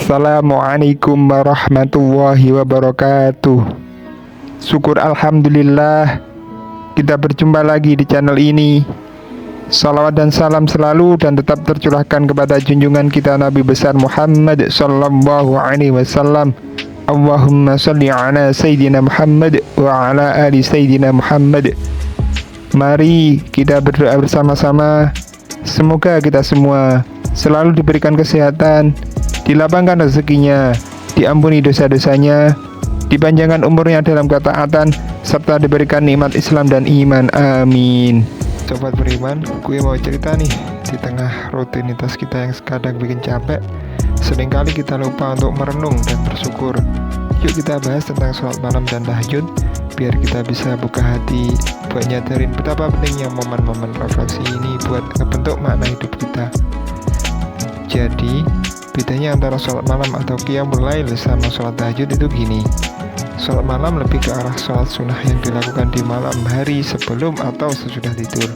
Assalamualaikum warahmatullahi wabarakatuh. Syukur alhamdulillah kita berjumpa lagi di channel ini. Salawat dan salam selalu dan tetap tercurahkan kepada junjungan kita Nabi besar Muhammad sallallahu alaihi wasallam. Allahumma salli ala Sayyidina Muhammad wa ala ali Sayyidina Muhammad. Mari kita berdoa bersama-sama. Semoga kita semua selalu diberikan kesehatan, dilapangkan rezekinya, diampuni dosa-dosanya, dipanjangkan umurnya dalam ketaatan, serta diberikan nikmat Islam dan iman. Amin. Sobat beriman, gue mau cerita nih. Di tengah rutinitas kita yang kadang bikin capek, seringkali kita lupa untuk merenung dan bersyukur. Yuk kita bahas tentang sholat malam dan tahajud, biar kita bisa buka hati buat nyadarin betapa pentingnya momen-momen refleksi ini buat ngebentuk makna hidup kita. Jadi, bedanya antara sholat malam atau qiyamul lail sama sholat tahajud itu gini. Sholat malam lebih ke arah sholat sunnah yang dilakukan di malam hari sebelum atau sesudah tidur.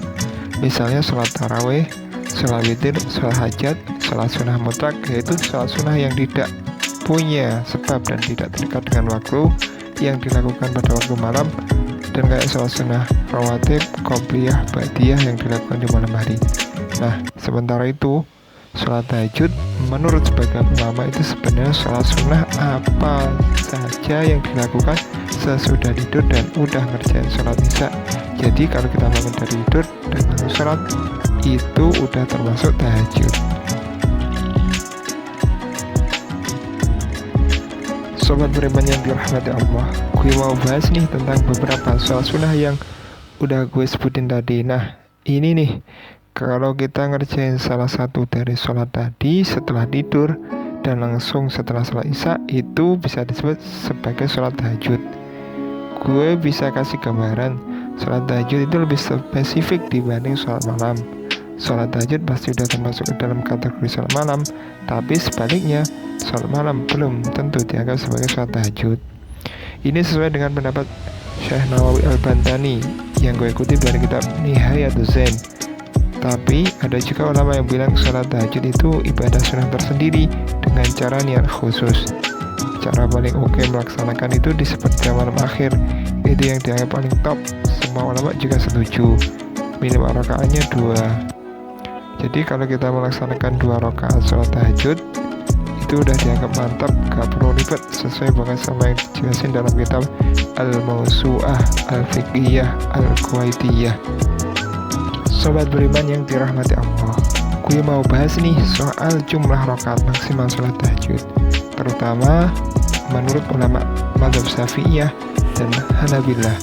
Misalnya sholat tarawih, sholat witir, sholat hajat, sholat sunnah mutlak, yaitu sholat sunnah yang tidak punya sebab dan tidak terikat dengan waktu yang dilakukan pada waktu malam, dan kayak sholat sunnah rawatib, qobliyah, ba'diyah yang dilakukan di malam hari. Nah, sementara itu sholat tahajud menurut sebagian ulama itu sebenarnya sholat sunnah apa saja yang dilakukan sesudah tidur dan udah ngerjain sholat isya. Jadi kalau kita bangun dari tidur dan langsung sholat, itu udah termasuk tahajud. Sobat beriman yang dirahmati Allah, gue mau bahas nih tentang beberapa sholat sunnah yang udah gue sebutin tadi. Nah, ini nih, kalau kita ngerjain salah satu dari sholat tadi setelah tidur dan langsung setelah sholat isya, itu bisa disebut sebagai sholat tahajud. Gue bisa kasih gambaran, sholat tahajud itu lebih spesifik dibanding sholat malam. Sholat tahajud pasti udah termasuk ke dalam kategori sholat malam, tapi sebaliknya, sholat malam belum tentu dianggap sebagai sholat tahajud. Ini sesuai dengan pendapat Syekh Nawawi Al-Bantani yang gue ikuti dari kitab Nihayatul Zain. Tapi ada juga ulama yang bilang sholat tahajud itu ibadah sunnah tersendiri dengan cara niat khusus. Cara paling oke melaksanakan itu di sepertiga malam akhir, itu yang dianggap paling top. Semua ulama juga setuju. Minimal rakaatnya 2. Jadi kalau kita melaksanakan 2 rakaat sholat tahajud, itu udah dianggap mantap, gak perlu ribet, sesuai banget sama yang dijelasin dalam kitab Al-Mawsu'ah Al-Fiqhiyah Al-Kuwaitiyah. Sobat beriman yang dirahmati Allah, gue mau bahas nih soal jumlah rakaat maksimal sholat tahajud, terutama menurut ulama mazhab Syafi'iyah dan Hanabilah.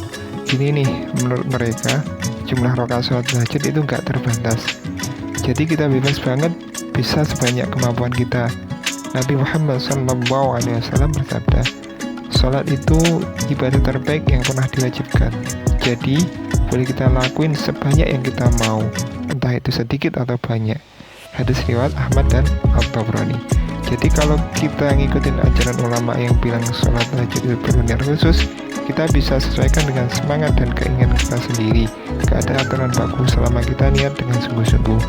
Ini nih, menurut mereka jumlah rakaat sholat tahajud itu gak terbatas. Jadi kita bebas banget, bisa sebanyak kemampuan kita. Nabi Muhammad SAW bersabda, sholat itu ibadah terbaik yang pernah diwajibkan. Jadi boleh kita lakuin sebanyak yang kita mau, entah itu sedikit atau banyak. Hadis riwayat Ahmad dan At-Tabrani. Jadi kalau kita ngikutin ajaran ulama yang bilang sholat tahajud itu perlu niat khusus, kita bisa sesuaikan dengan semangat dan keinginan kita sendiri. Gak ada aturan baku selama kita niat dengan sungguh-sungguh.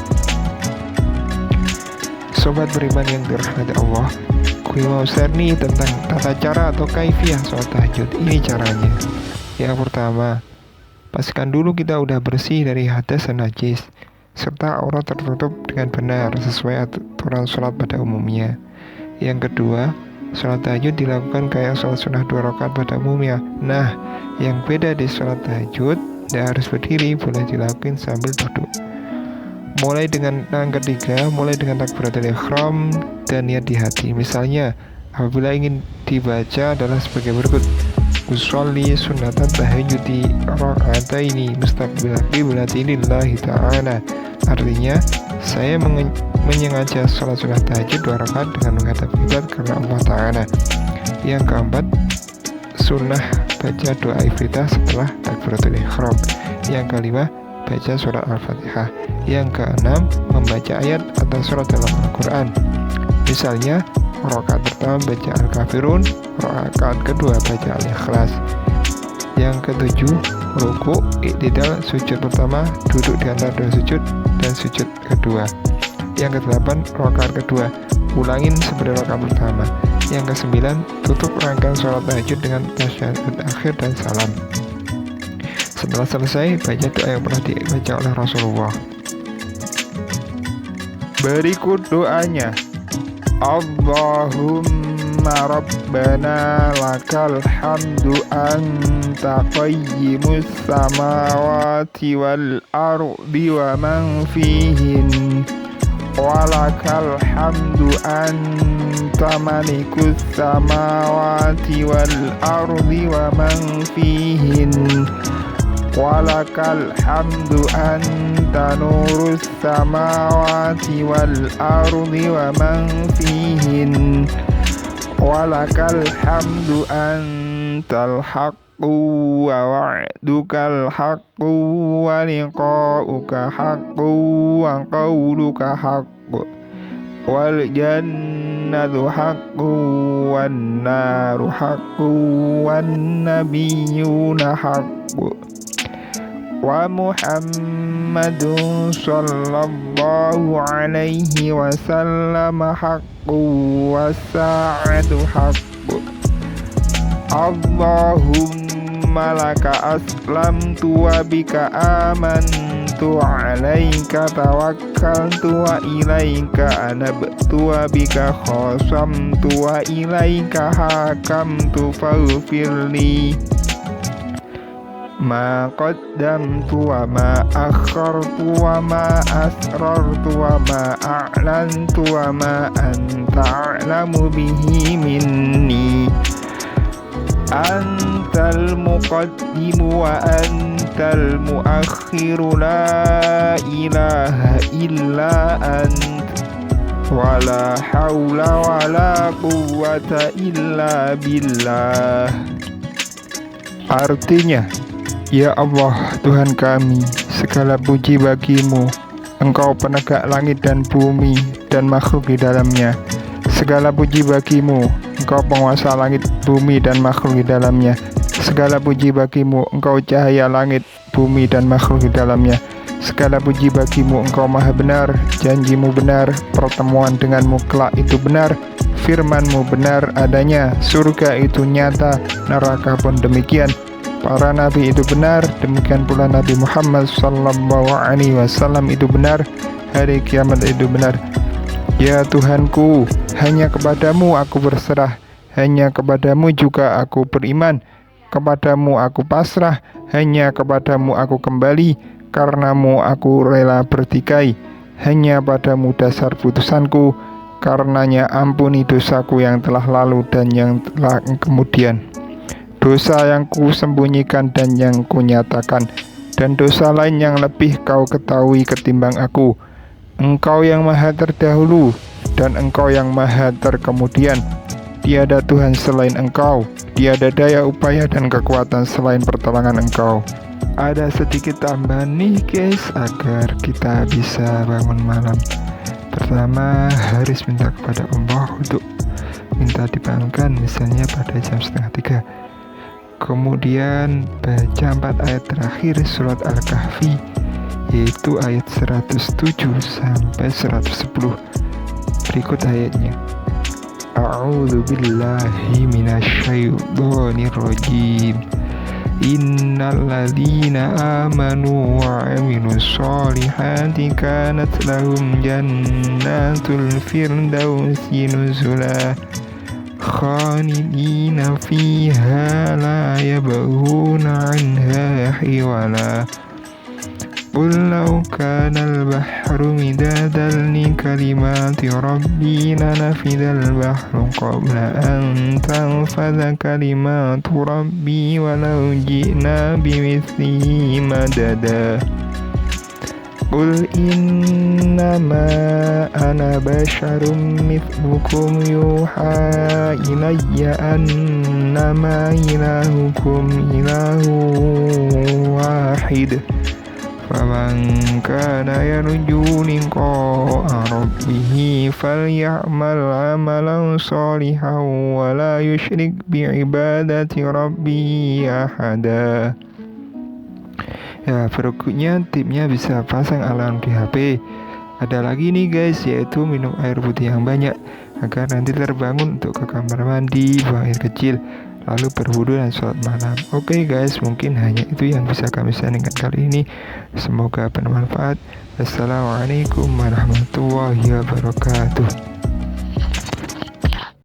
Sobat beriman yang dirahmati Allah, gue mau share nih tentang tata cara atau kaifiyah sholat tahajud. Ini caranya. Yang pertama, pastikan dulu kita udah bersih dari hadas dan najis, serta aurat tertutup dengan benar sesuai aturan sholat pada umumnya. Yang kedua, sholat tahajud dilakukan kayak sholat sunnah 2 rakaat pada umumnya. Nah, yang beda di sholat tahajud, tidak harus berdiri, boleh dilakukan sambil duduk. Mulai dengan yang ketiga, mulai dengan takbiratul ihram dan niat di hati. Misalnya, apabila ingin dibaca adalah sebagai berikut: usolli sunnatan tahajudi raka'ataini mustaqbil qiblati lillahi ta'ala. Artinya, saya menyengaja sholat sunnah tahajud 2 rakaat dengan menghadap kiblat karena Allah Ta'ala. Yang keempat, sunnah baca doa iftitah setelah takbiratul ihram. Yang kelima, baca surat Al-Fatihah. Yang keenam, membaca ayat atau surat dalam Al-Quran. Misalnya, rakaat pertama baca Al-Kafirun, rakaat kedua baca Al-Ikhlas. Yang ketujuh, ruku, i'tidal, sujud pertama, duduk di antara 2 sujud, dan sujud kedua. Yang kedelapan, rakaat kedua, ulangin sebelum rakaat pertama. Yang ke-9, tutup rangkaian sholat tahajud dengan tasyahud akhir dan salam. Setelah selesai, baca doa yang pernah dibaca oleh Rasulullah. Berikut doanya. Allahumma rabbana lakal hamdu anta qayyimus samawati wal ardi wa man fihin walakal hamdu anta malikus samawati wal ardi wa man fihin walakal hamdu anta nurus samawati wal ardi wa man fihin walakal hamdu antal haqqu wa wa'dukal haqqu wa liqa'uka haqqu wa qawluka haqqu wal jannatu haqqu wan naru haqqu wan nabiyyuna haqqu wa Muhammadun sallallahu alaihi wasallam haqqu was-sa'atu haqqu Allahumma laka aslamtu wa bika amantu alaika tawakkaltu wa ilaika anabtu wa bika khasamtu wa ilaika hakamtu faghfirli ma qaddamtu wa ma akhartu wa ma asrartu wa ma a'lantu wa ma anta a'lamu bihi minni antal muqaddimu wa antal muakhiru la ilaha illa ant wa la hawla wa la quwwata illa billah. Artinya, ya Allah Tuhan kami, segala puji bagimu, Engkau penegak langit dan bumi dan makhluk di dalamnya. Segala puji bagimu, Engkau penguasa langit, bumi dan makhluk di dalamnya. Segala puji bagimu, Engkau cahaya langit, bumi dan makhluk di dalamnya. Segala puji bagimu, Engkau maha benar, janjimu benar, pertemuan denganmu kelak itu benar, firmanmu benar adanya, surga itu nyata, neraka pun demikian. Para nabi itu benar, demikian pula Nabi Muhammad sallallahu alaihi wasallam itu benar, hari kiamat itu benar. Ya Tuhanku, hanya kepadamu aku berserah, hanya kepadamu juga aku beriman, kepadamu aku pasrah, hanya kepadamu aku kembali, karenamu aku rela bertikai, hanya padamu dasar putusanku, karenanya ampuni dosaku yang telah lalu dan yang telah kemudian, dosa yang ku sembunyikan dan yang ku nyatakan, dan dosa lain yang lebih kau ketahui ketimbang aku. Engkau yang maha terdahulu dan Engkau yang maha terkemudian. Tiada Tuhan selain Engkau, tiada daya upaya dan kekuatan selain pertolongan Engkau. Ada sedikit tambahan nih guys, agar kita bisa bangun malam. Pertama, harus minta kepada Allah untuk minta dibangunkan, misalnya pada jam 2:30. Kemudian baca 4 ayat terakhir surat Al-Kahfi, yaitu ayat 107 sampai 110. Berikut ayatnya. A'udzu billahi minasyaitonir rajim. Innal ladzina amanu wa 'amilus solihati kanat lahum jannatul firdausi nuzula khalidina fiha la yabghuna 'anha hiwala. Qul law kana al-bahru midadan li kalimati rabbi lanafidal bahru qabla an tanfadha kalimatu rabbi walau ji'na bimithlihi madada. Qul innama ana basyarum mithlukum yuha ilayya annama ilahukum ilahu wahid. Faman kana yarju liqa'a rabbih falya'mal 'amalan shalihan wa la yusyrik bi'ibadati rabbih ahada. Ya, berikutnya tipnya bisa pasang alarm di HP. Ada lagi nih guys, yaitu minum air putih yang banyak. agar nanti terbangun untuk ke kamar mandi, buang air kecil, lalu berwudu dan sholat malam. Oke guys, mungkin hanya itu yang bisa kami sharingkan kali ini. Semoga bermanfaat. Assalamualaikum warahmatullahi wabarakatuh.